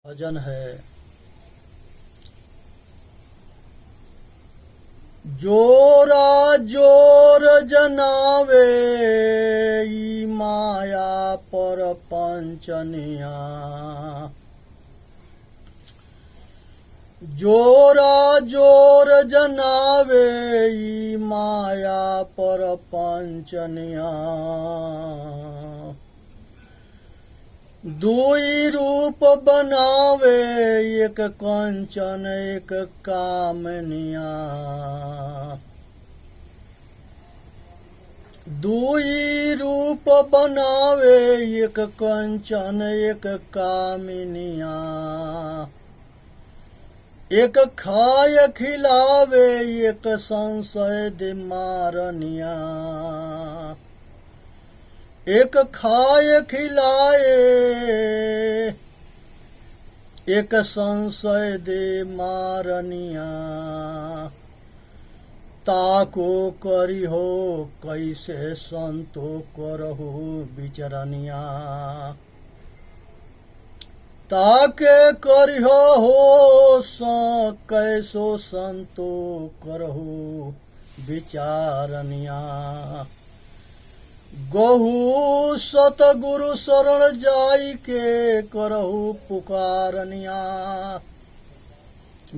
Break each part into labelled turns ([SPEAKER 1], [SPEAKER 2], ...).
[SPEAKER 1] भजन है। जोरा जोर जनावे ई माया पर पंचनिया। जोरा जोर जनावे ई माया पर पंचनिया। दुई रूप बनावे एक कंचन एक कामनिया। दुई रूप बनावे एक कंचन एक कामनिया। एक खाय खिलावे एक संशय दे मारनिया। एक खाए खिलाए एक संशय दे मारनिया। ताको करी हो कैसे संतो करहु विचरनिया। ताके करिहो हो कैसो संतो करहु विचारनिया। गहु सतगुरु शरण जाई के करहु पुकारनिया।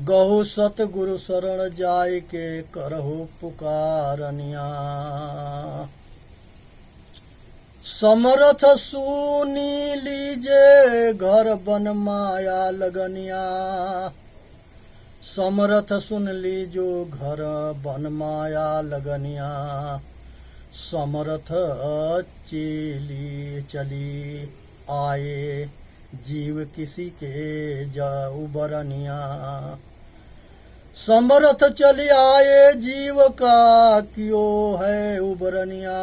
[SPEAKER 1] गहु सतगुरु शरण जाई के करहु पुकारनिया। समरथ सुनी लीजे घर बन माया लगनिया। समरथ सुन लीजो घर बन माया लगनिया। समरथ चली चली आए जीव किसी के उबरनिया। समरथ चली आए जीव का क्यों है उबरनिया।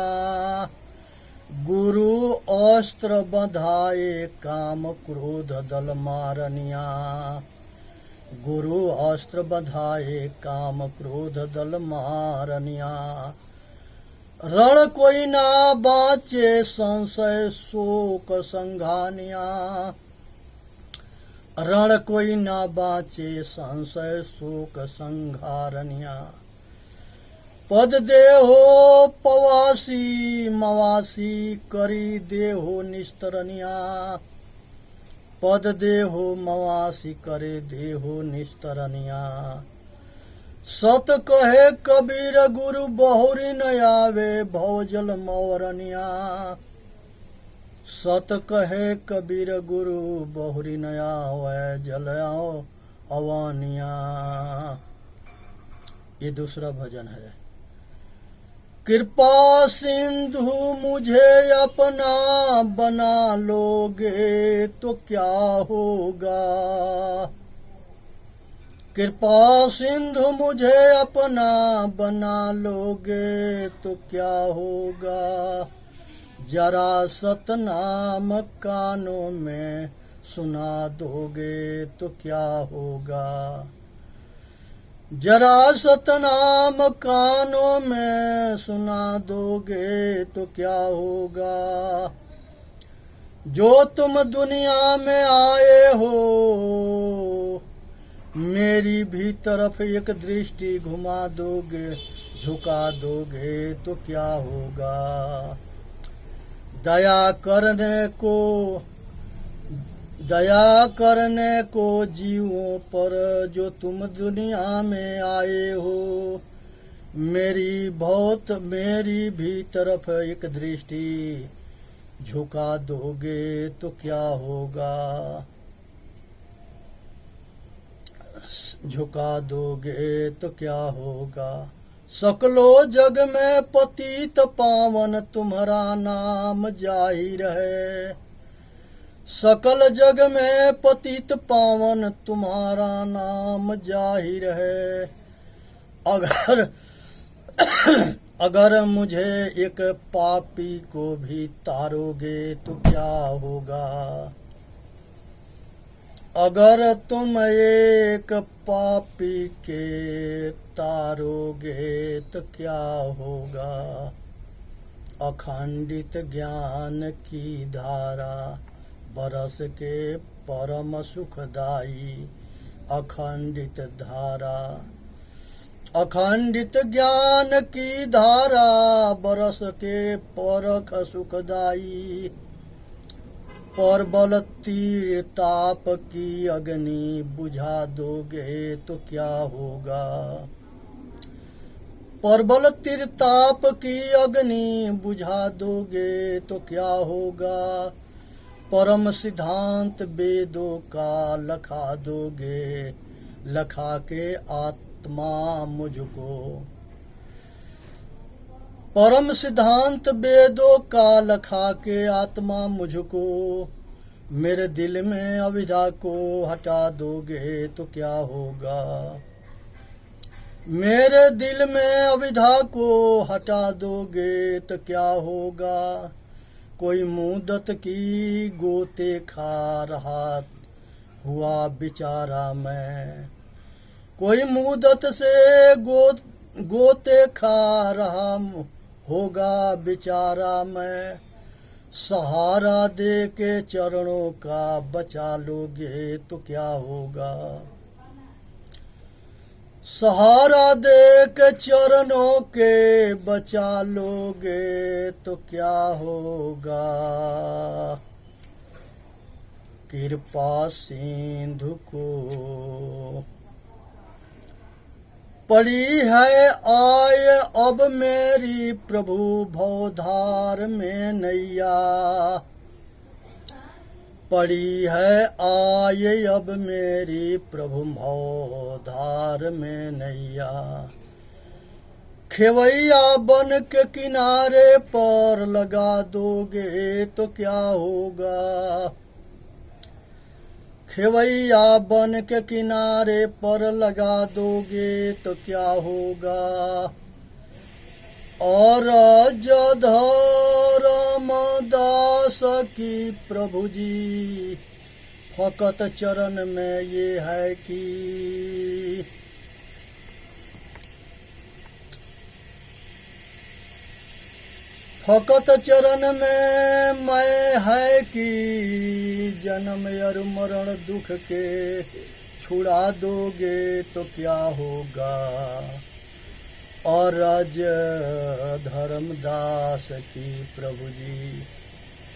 [SPEAKER 1] गुरु अस्त्र बंधाए काम क्रोध दल मारनिया। गुरु अस्त्र बंधाए काम क्रोध दल मारनिया। रण कोई ना बाचे संशय शोक संघानिया। रण कोई ना बाचे संशय शोक संघारनिया। पद देहो पवासी मवासी करी देहो निस्तरनिया। पद देहो मवासी करे देहो निस्तरनिया। सत कहे कबीर गुरु बहुरी न आवे भवजल मौरनिया। सत कहे कबीर गुरु बहुरी न आवे जल आओ अवानिया। ये दूसरा भजन है। कृपा सिंधु मुझे अपना बना लोगे तो क्या होगा। कृपा सिंधु मुझे अपना बना लोगे तो क्या होगा। जरा सतनाम कानों में सुना दोगे तो क्या होगा। जरा सतनाम कानों में सुना दोगे तो क्या होगा। जो तुम दुनिया में आए हो मेरी भी तरफ एक दृष्टि घुमा दोगे झुका दोगे तो क्या होगा। दया करने को जीवों पर जो तुम दुनिया में आए हो मेरी भी तरफ एक दृष्टि झुका दोगे तो क्या होगा। झुका दोगे तो क्या होगा। सकलो जग में पतित पावन तुम्हारा नाम जाहिर है। सकल जग में पतित पावन तुम्हारा नाम जाहिर है। अगर मुझे एक पापी को भी तारोगे तो क्या होगा। अगर तुम एक पापी के तारोगे तो क्या होगा। अखंडित ज्ञान की धारा बरस के परम सुखदाई। अखंडित धारा अखंडित ज्ञान की धारा, बरस के परख सुखदाई। परबल तीर ताप की अग्नि बुझा दोगे तो क्या होगा। परबल तीर ताप की अग्नि बुझा दोगे तो क्या होगा। परम सिद्धांत वेदों का लखा दोगे, लखा के आत्मा मुझको। परम सिद्धांत वेदों का लखा के आत्मा मुझको। मेरे दिल में अविद्या को हटा दोगे तो क्या होगा। मेरे दिल में अविद्या को हटा दोगे तो क्या होगा। कोई मुद्दत की गोते खा रहा हुआ बेचारा मैं। कोई मुद्दत से गोते खा रहा होगा बेचारा मैं। सहारा दे के चरणों का बचा लोगे तो क्या होगा। सहारा दे के चरणों के बचा लोगे तो क्या होगा। कृपा सिंधु को पड़ी है आय अब मेरी प्रभु भवधार में नैया। पड़ी है आय अब मेरी प्रभु भवधार में नैया। खेवैया बन के किनारे पर लगा दोगे तो क्या होगा। खेवैया बन के किनारे पर लगा दोगे तो क्या होगा। और धर्म दास की प्रभु जी फकत चरण में ये है कि। फकत चरण में मैं है कि जन्म और मरण दुख के छुड़ा दोगे तो क्या होगा। और राज धर्मदास की प्रभु जी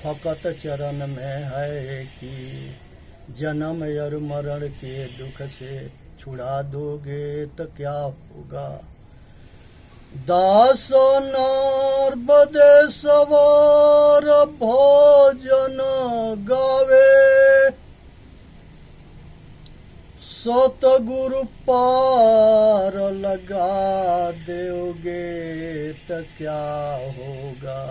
[SPEAKER 1] फकत चरण में है कि जन्म और मरण के दुख से छुड़ा दोगे तो क्या होगा। दास नर्मदे सवार भोजन गावे। सतगुरु पार लगा दोगे तो क्या होगा।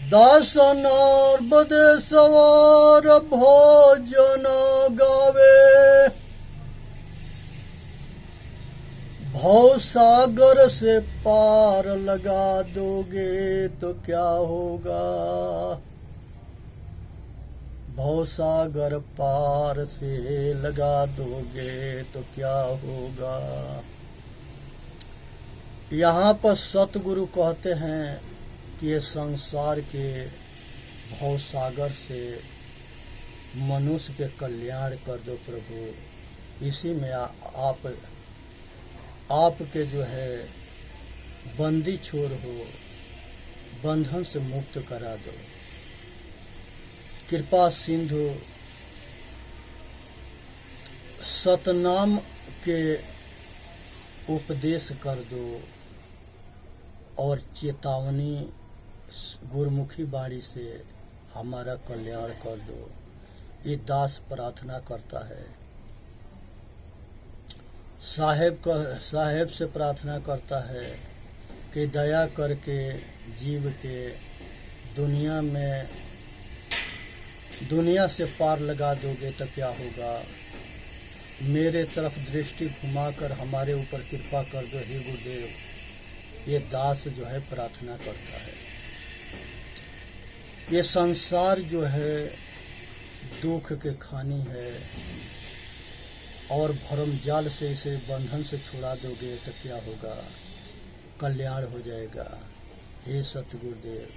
[SPEAKER 1] दास नर्मदे सवार भोजन गावे। भव सागर से पार लगा दोगे तो क्या होगा। भव सागर पार से लगा दोगे तो क्या होगा। यहाँ पर सतगुरु कहते हैं कि ये संसार के भव सागर से मनुष्य के कल्याण कर दो प्रभु। इसी में आपके जो है बंदी छोर हो, बंधन से मुक्त करा दो। कृपा सिंधु सतनाम के उपदेश कर दो और चेतावनी गुरमुखी बाणी से हमारा कल्याण कर दो। ये दास प्रार्थना करता है। साहेब से प्रार्थना करता है कि दया करके जीव के दुनिया से पार लगा दोगे तो क्या होगा। मेरे तरफ दृष्टि घुमाकर हमारे ऊपर कृपा कर दो हे गुरुदेव। ये दास जो है प्रार्थना करता है। ये संसार जो है दुख के खानी है और भरम जाल से इसे बंधन से छुड़ा दोगे तो क्या होगा। कल्याण हो जाएगा। हे सतगुरुदेव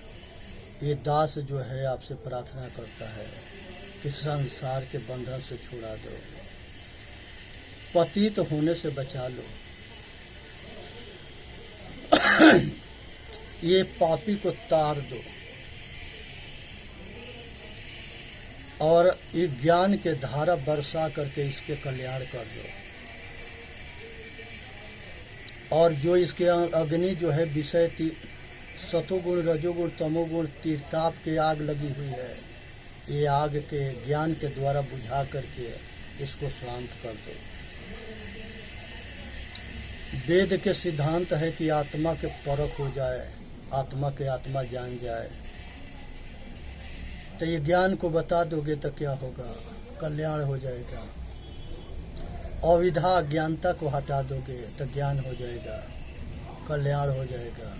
[SPEAKER 1] ये दास जो है आपसे प्रार्थना करता है कि संसार के बंधन से छुड़ा दो, पतित होने से बचा लो, ये पापी को तार दो और ये ज्ञान के धारा बरसा करके इसके कल्याण कर दो। और जो इसके अग्नि जो है विषय सतोगुण रजोगुण तमोगुण तीर्थाप की आग लगी हुई है, ये आग के ज्ञान के द्वारा बुझा करके इसको शांत कर दो। वेद के सिद्धांत है कि आत्मा के परख हो जाए, आत्मा के आत्मा जान जाए। तो ये ज्ञान को बता दोगे तो क्या होगा? कल्याण हो जाएगा। अविद्या अज्ञानता को हटा दोगे तो ज्ञान हो जाएगा, कल्याण हो जाएगा।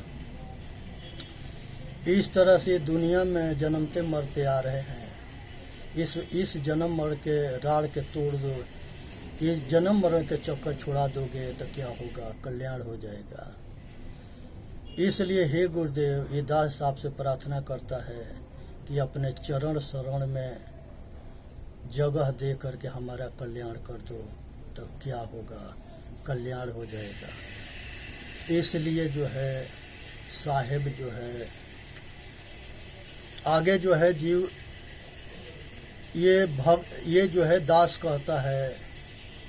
[SPEAKER 1] इस तरह से दुनिया में जन्मते मरते आ रहे हैं। इस जन्म मर के राड़ के तोड़ दो, इस जन्म मरण के चक्कर छुड़ा दोगे तो क्या होगा? कल्याण हो जाएगा। इसलिए हे गुरुदेव, ये दास आपसे प्रार्थना करता है कि अपने चरण शरण में जगह दे करके हमारा कल्याण कर दो, तो क्या होगा? कल्याण हो जाएगा। इसलिए जो है साहेब जो है आगे जो है जीव ये जो है दास कहता है,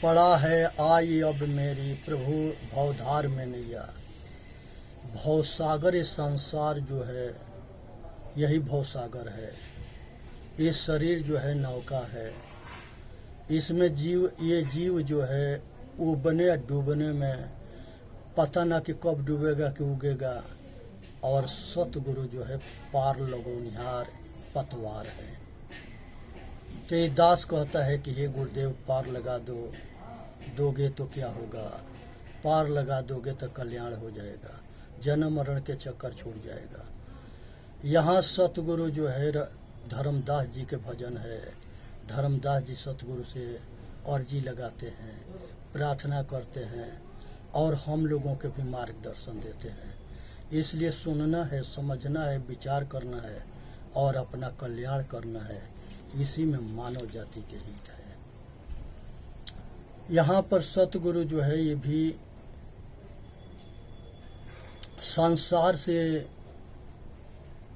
[SPEAKER 1] पड़ा है आई अब मेरी प्रभु भवधार में नैया। भवसागर, इस संसार जो है यही भवसागर है। ये शरीर जो है नौका है, इसमें ये जीव जो है उबने या डूबने में पता ना कि कब डूबेगा कि उगेगा। और सतगुरु जो है पार लगोनिहार पतवार है। तो ये दास कहता है कि हे गुरुदेव, पार लगा दोगे तो क्या होगा? पार लगा दोगे तो कल्याण हो जाएगा, जन्म मरण के चक्कर छूट जाएगा। यहाँ सतगुरु जो है धर्मदास जी के भजन है। धर्मदास जी सतगुरु से अर्जी लगाते हैं, प्रार्थना करते हैं और हम लोगों के भी मार्गदर्शन देते हैं। इसलिए सुनना है, समझना है, विचार करना है और अपना कल्याण करना है। इसी में मानव जाति के हित है। यहाँ पर सतगुरु जो है ये भी संसार से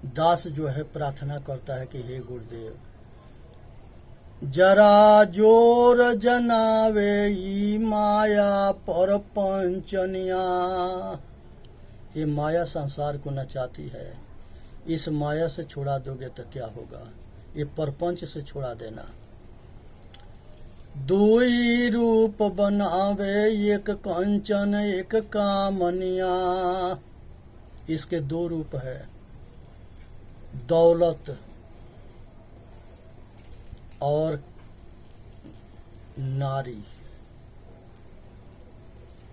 [SPEAKER 1] दास जो है प्रार्थना करता है कि हे गुरुदेव, जरा जोर जनावे ई माया पर पंचनिया। ये माया संसार को नचाती है। इस माया से छुड़ा दोगे तो क्या होगा? ये परपंच से छुड़ा देना। दुई रूप बनावे एक कंचन एक कामनिया। इसके दो रूप है, दौलत और नारी।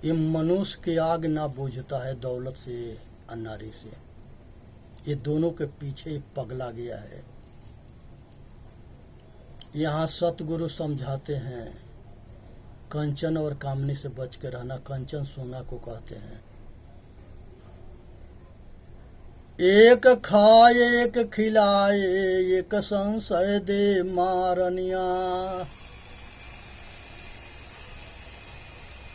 [SPEAKER 1] ये मनुष्य की आग ना बुझता है दौलत से और नारी से। ये दोनों के पीछे पगला गया है। यहाँ सतगुरु समझाते हैं कंचन और कामनी से बच के रहना। कंचन सोना को कहते हैं। एक खाए एक खिलाए एक संशय दे मारनिया।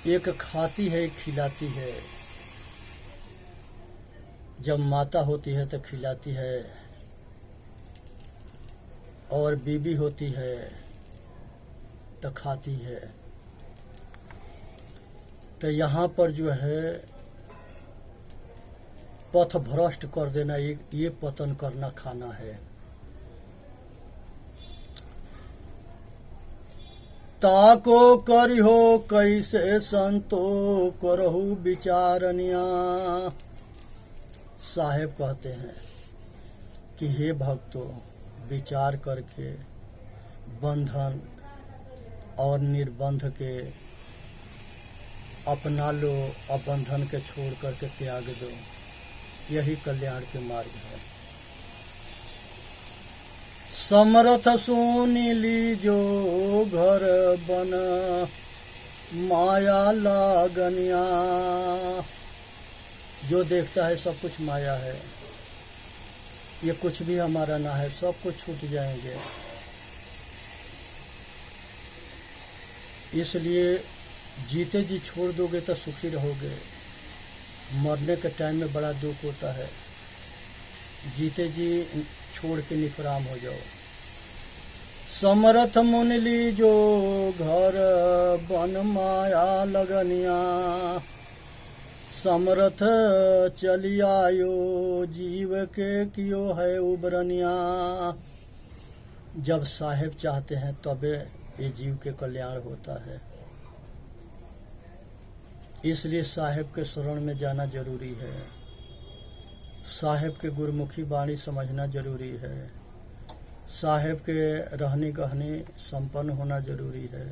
[SPEAKER 1] एक खाती है एक खिलाती है। जब माता होती है तो खिलाती है और बीबी होती है तो खाती है। तो यहाँ पर जो है पथ भ्रष्ट कर देना, ये पतन करना खाना है। ताको करिहो कैसे संतो करहु विचारनिया। साहेब कहते हैं कि हे भक्तों, विचार करके बंधन और निर्बंध के अपना लो और बंधन के छोड़ करके त्याग दो। यही कल्याण के मार्ग है। समर्थ सुनी लीजो घर बन माया लागनिया। जो देखता है सब कुछ माया है। ये कुछ भी हमारा ना है, सब कुछ छूट जाएंगे। इसलिए जीते जी छोड़ दोगे तो सुखी रहोगे। मरने के टाइम में बड़ा दुख होता है। जीते जी छोड़ के निफराम हो जाओ। समरथ मुनि ली जो घर बन माया लगनिया, समरथ चली आयो जीव के कियो है उबरनिया। जब साहेब चाहते हैं तबे ये जीव के कल्याण होता है। इसलिए साहेब के शरण में जाना जरूरी है। साहेब के गुरमुखी वाणी समझना जरूरी है। साहेब के रहने गहने संपन्न होना जरूरी है।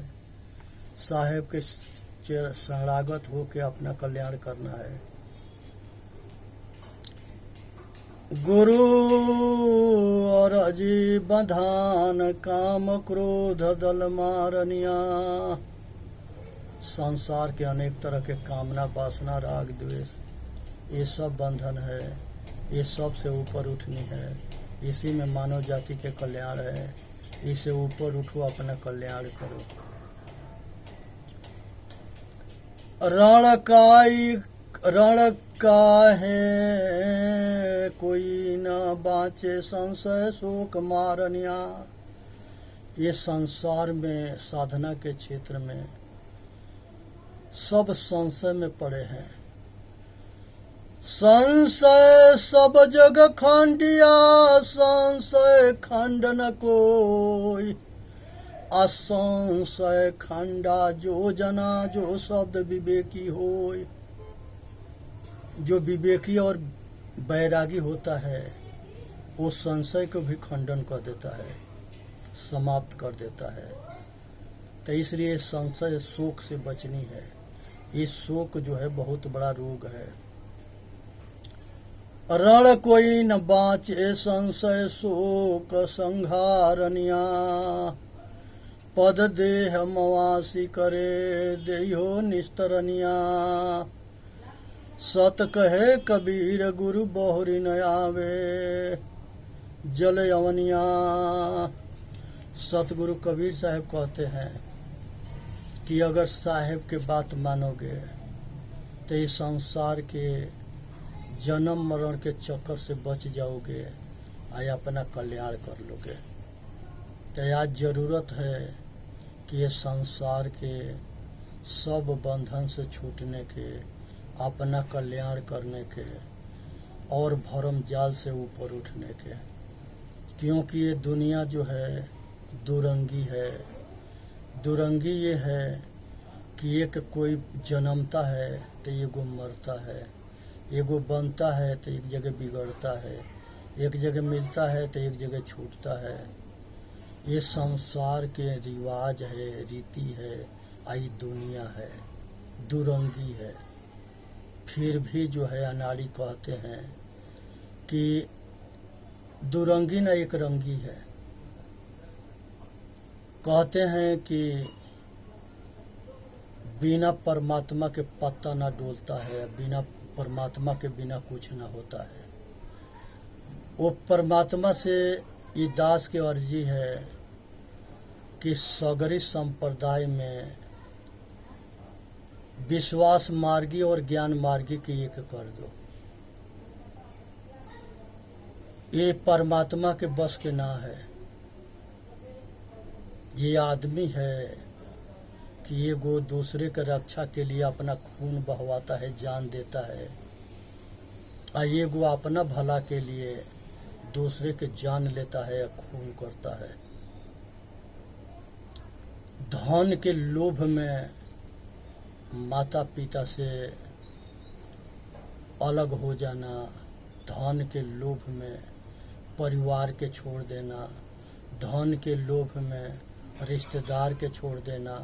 [SPEAKER 1] साहेब के शरणागत हो के अपना कल्याण करना है। गुरु और अजी बंधान काम क्रोध दल मारनिया। संसार के अनेक तरह के कामना, वासना, राग, द्वेष, ये सब बंधन है। ये सब से ऊपर उठनी है। इसी में मानव जाति के कल्याण है। इसे ऊपर उठो, अपना कल्याण करो। रण का है कोई न बाँचे संशय शोक मारनिया। ये संसार में, साधना के क्षेत्र में सब संशय में पड़े हैं। संशय सब जग खंडिया, संशय खंड न कोई। असंशय खंडा जो जना, जो शब्द विवेकी होय। जो विवेकी और बैरागी होता है वो संशय को भी खंडन कर देता है, समाप्त कर देता है। तो इसलिए संशय शोक से बचनी है। ये शोक जो है बहुत बड़ा रोग है। रण कोई न बाँचे संशय शोक संहारनिया। पद देह मवासी करे देहो निस्तरनिया। सत कहे कबीर गुरु बहुरी न आवे जल यवनिया। सतगुरु कबीर साहब कहते हैं कि अगर साहेब के बात मानोगे तो इस संसार के जन्म मरण के चक्कर से बच जाओगे और अपना कल्याण कर लोगे। तो आज जरूरत है कि ये संसार के सब बंधन से छूटने के, अपना कल्याण करने के और भरम जाल से ऊपर उठने के। क्योंकि ये दुनिया जो है दुरंगी है। दुरंगी ये है कि एक कोई जन्मता है तो एगो मरता है, एगो बनता है तो एक जगह बिगड़ता है, एक जगह मिलता है तो एक जगह छूटता है। ये संसार के रिवाज है, रीति है, आई दुनिया है, दुरंगी है। फिर भी जो है अनाड़ी कहते हैं कि दुरंगी न एक रंगी है। कहते हैं कि बिना परमात्मा के पत्ता न डोलता है, बिना परमात्मा के बिना कुछ न होता है। वो परमात्मा से ये दास की अर्जी है कि सगरी संप्रदाय में विश्वास मार्गी और ज्ञान मार्गी की एक कर दो। ये परमात्मा के बस के ना है। ये आदमी है कि ये गो दूसरे के रक्षा के लिए अपना खून बहवाता है, जान देता है, और ये गो अपना भला के लिए दूसरे के जान लेता है या खून करता है। धन के लोभ में माता पिता से अलग हो जाना, धन के लोभ में परिवार के छोड़ देना, धन के लोभ में रिश्तेदार के छोड़ देना,